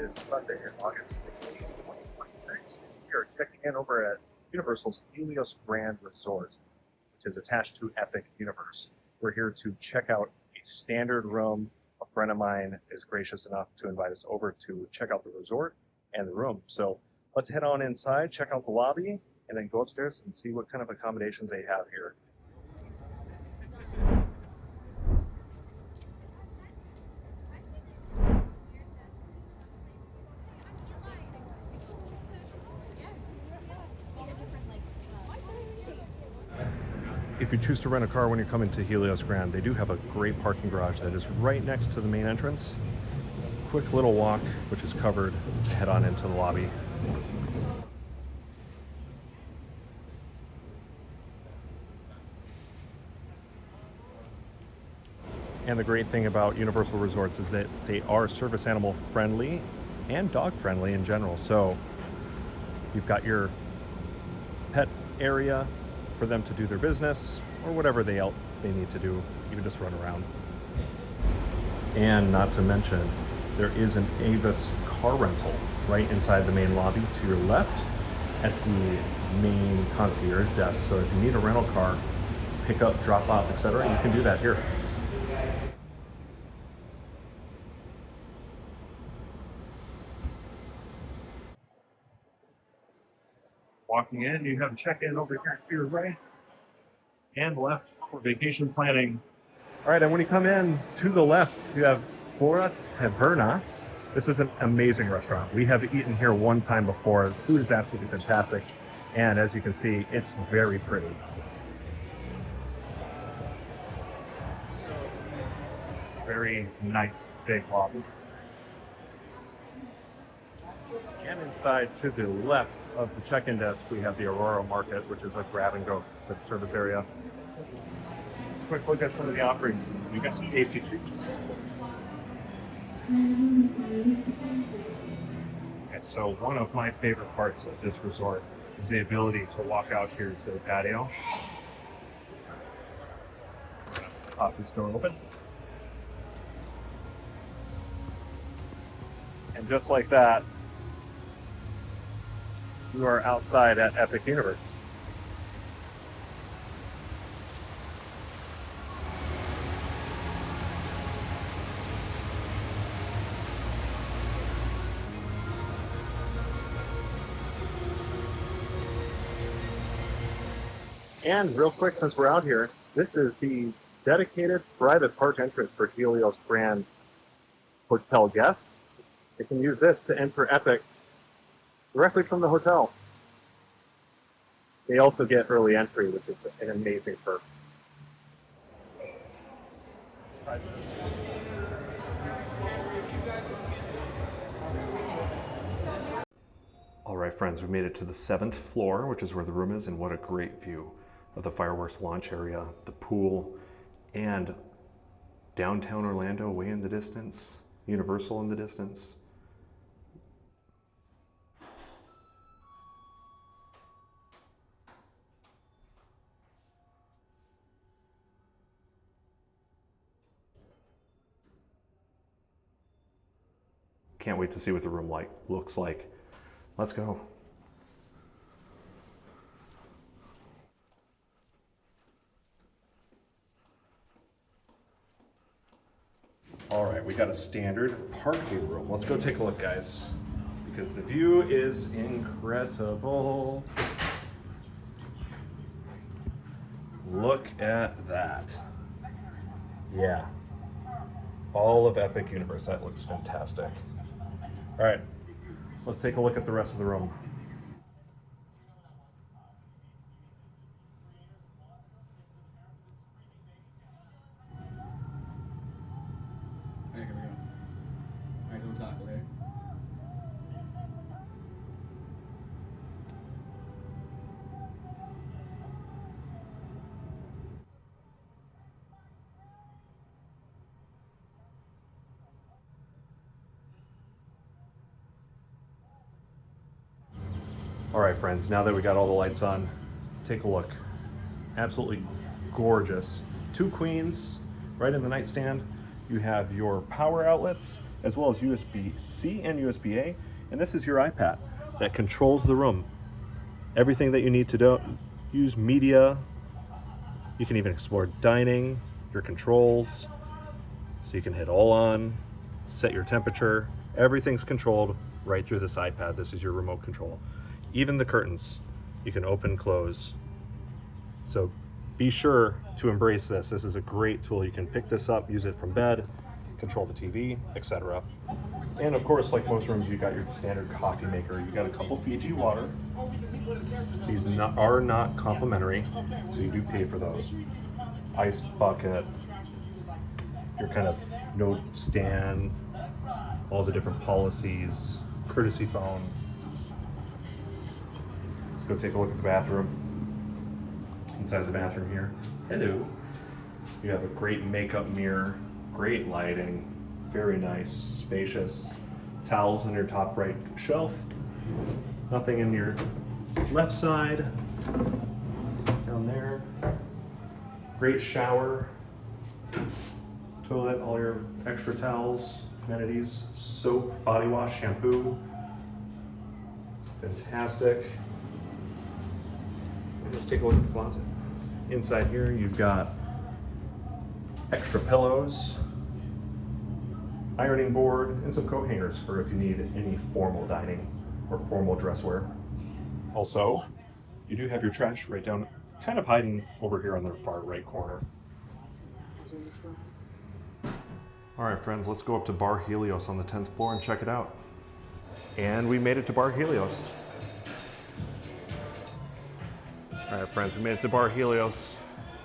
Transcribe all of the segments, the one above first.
is Sunday, August 16, 2026. We are checking in over at Universal's Helios Grand Resort, which is attached to Epic Universe. We're here to check out a standard room. A friend of mine is gracious enough to invite us over to check out the resort and the room. So let's head on inside, check out the lobby, and then go upstairs and see what kind of accommodations they have here. If you choose to rent a car when you're coming to Helios Grand, they do have a great parking garage that is right next to the main entrance. Quick little walk, which is covered, to head on into the lobby. And the great thing about Universal Resorts is that they are service animal friendly and dog friendly in general. So you've got your pet area for them to do their business or whatever they need to do, even just run around. And not to mention, there is an Avis car rental right inside the main lobby to your left at the main concierge desk. So if you need a rental car, pick up, drop off, etc., you can do that here. Walking in, you have a check-in over here to your right and left for vacation planning. All right, and when you come in to the left, you have Flora Taverna. This is an amazing restaurant. We have eaten here one time before. The food is absolutely fantastic. And as you can see, it's very pretty. Very nice big lobby. And inside to the left of the check-in desk, we have the Aurora Market, which is a grab-and-go service area. Quick look at some of the offerings. You got some tasty treats. And so one of my favorite parts of this resort is the ability to walk out here to the patio. Pop this door open. And just like that, you are outside at Epic Universe. And real quick, since we're out here, this is the dedicated private park entrance for Helios Grand hotel guests. They can use this to enter Epic directly from the hotel. They also get early entry, which is an amazing perk. All right, friends, we made it to the 7th floor, which is where the room is, and what a great view of the fireworks launch area, the pool, and downtown Orlando way in the distance, Universal in the distance. Can't wait to see what the room looks like. Let's go. All right, we got a standard park view room. Let's go take a look, guys, because the view is incredible. Look at that. Yeah. All of Epic Universe. That looks fantastic. All right, let's take a look at the rest of the room. All right, here we go. All right, don't talk, okay? All right, friends, now that we got all the lights on, take a look. Absolutely gorgeous. 2 queens right in the nightstand. You have your power outlets, as well as USB-C and USB-A. And this is your iPad that controls the room. Everything that you need to do, use media. You can even explore dining, your controls. So you can hit all on, set your temperature. Everything's controlled right through this iPad. This is your remote control. Even the curtains, you can open, close. So be sure to embrace this. This is a great tool. You can pick this up, use it from bed, control the TV, etc. And of course, like most rooms, you got your standard coffee maker. You got a couple Fiji water. These are not complimentary, so you do pay for those. Ice bucket, your kind of note stand, all the different policies, courtesy phone. Let's go take a look at the bathroom. Inside the bathroom here. Hello. You have a great makeup mirror, great lighting, very nice, spacious. Towels on your top right shelf. Nothing in your left side. Down there. Great shower. Toilet, all your extra towels, amenities, soap, body wash, shampoo. Fantastic. And let's take a look at the closet. Inside here, you've got extra pillows, ironing board, and some coat hangers for if you need any formal dining or formal dress wear. Also, you do have your trash right down, kind of hiding over here on the far right corner. All right, friends, let's go up to Bar Helios on the 10th floor and check it out. And we made it to Bar Helios. All right, friends, we made it to Bar Helios.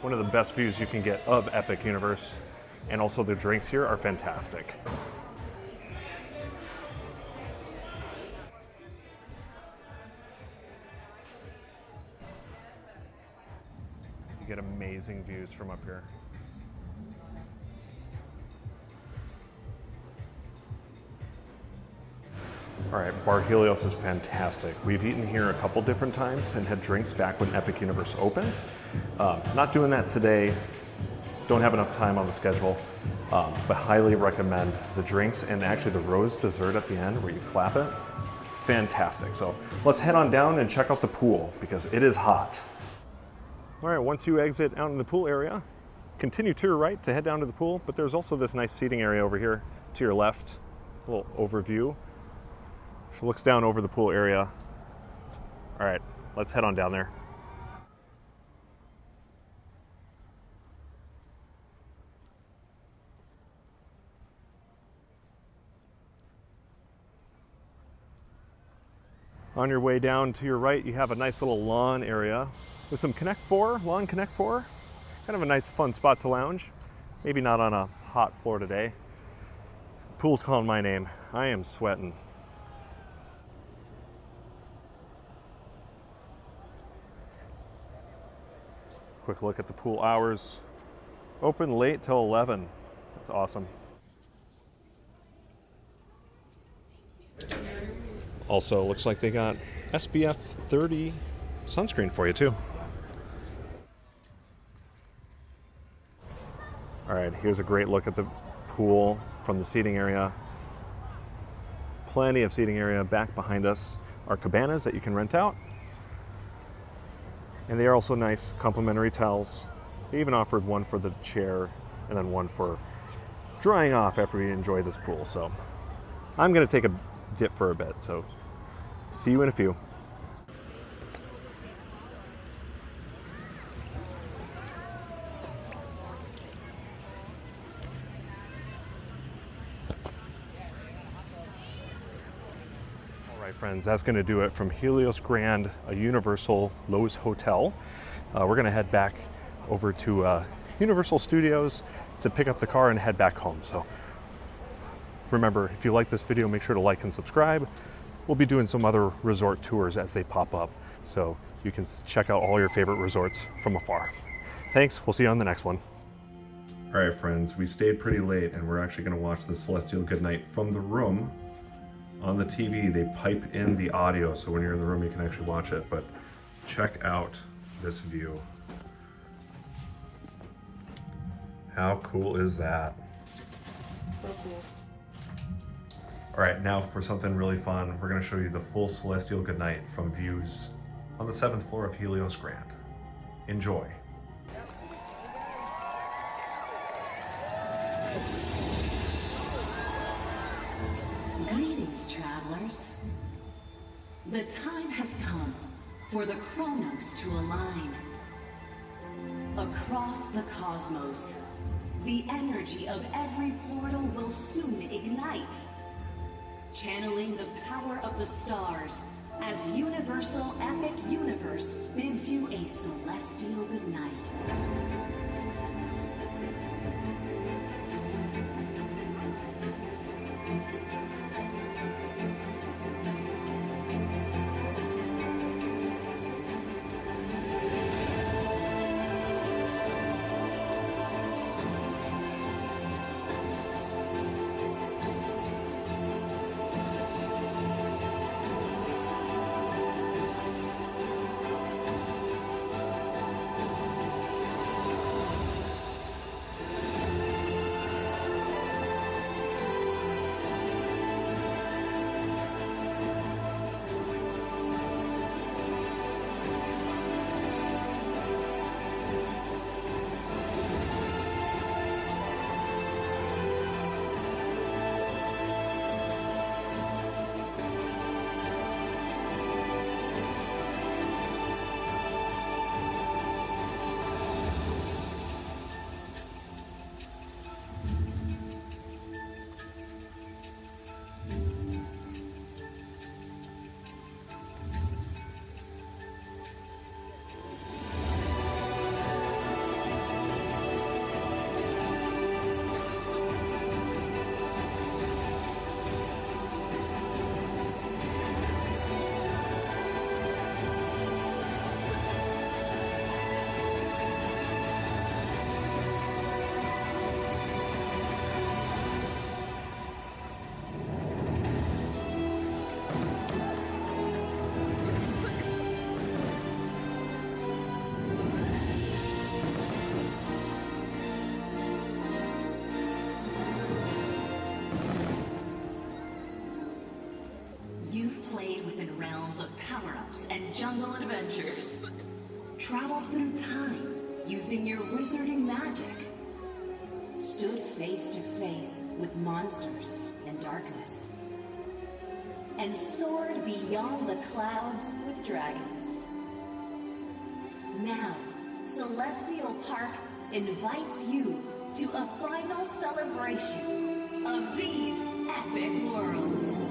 One of the best views you can get of Epic Universe. And also the drinks here are fantastic. You get amazing views from up here. All right, Bar Helios is fantastic. We've eaten here a couple different times and had drinks back when Epic Universe opened. Not doing that today. Don't have enough time on the schedule, but highly recommend the drinks and actually the rose dessert at the end where you clap it. It's fantastic. So let's head on down and check out the pool because it is hot. All right, once you exit out in the pool area, continue to your right to head down to the pool, but there's also this nice seating area over here to your left, a little overview. She looks down over the pool area. All right, let's head on down there. On your way down to your right, you have a nice little lawn area with some lawn Connect 4. Kind of a nice fun spot to lounge. Maybe not on a hot floor today. Pool's calling my name. I am sweating. Quick look at the pool hours. Open late till 11. That's awesome. Also, looks like they got SPF 30 sunscreen for you too. All right, here's a great look at the pool from the seating area. Plenty of seating area. Back behind us are cabanas that you can rent out. And they are also nice complimentary towels. They even offered one for the chair and then one for drying off after we enjoy this pool. So I'm gonna take a dip for a bit. So see you in a few. Friends, that's going to do it from Helios Grand, a Universal Lowe's Hotel. We're going to head back over to Universal Studios to pick up the car and head back home. So remember, if you like this video, make sure to like and subscribe. We'll be doing some other resort tours as they pop up, so you can check out all your favorite resorts from afar. Thanks, we'll see you on the next one. All right, friends, we stayed pretty late and we're actually going to watch the Celestial Goodnight from the room. On the TV, they pipe in the audio, so when you're in the room, you can actually watch it, but check out this view. How cool is that? So cool. All right, now for something really fun, we're gonna show you the full Celestial Goodnight from views on the 7th floor of Helios Grand. Enjoy. Greetings, travelers. The time has come for the chronos to align. Across the cosmos, the energy of every portal will soon ignite, channeling the power of the stars as Universal Epic Universe bids you a celestial goodnight. You've played within realms of power-ups and jungle adventures. Traveled through time using your wizarding magic. Stood face to face with monsters and darkness. And soared beyond the clouds with dragons. Now, Celestial Park invites you to a final celebration of these epic worlds.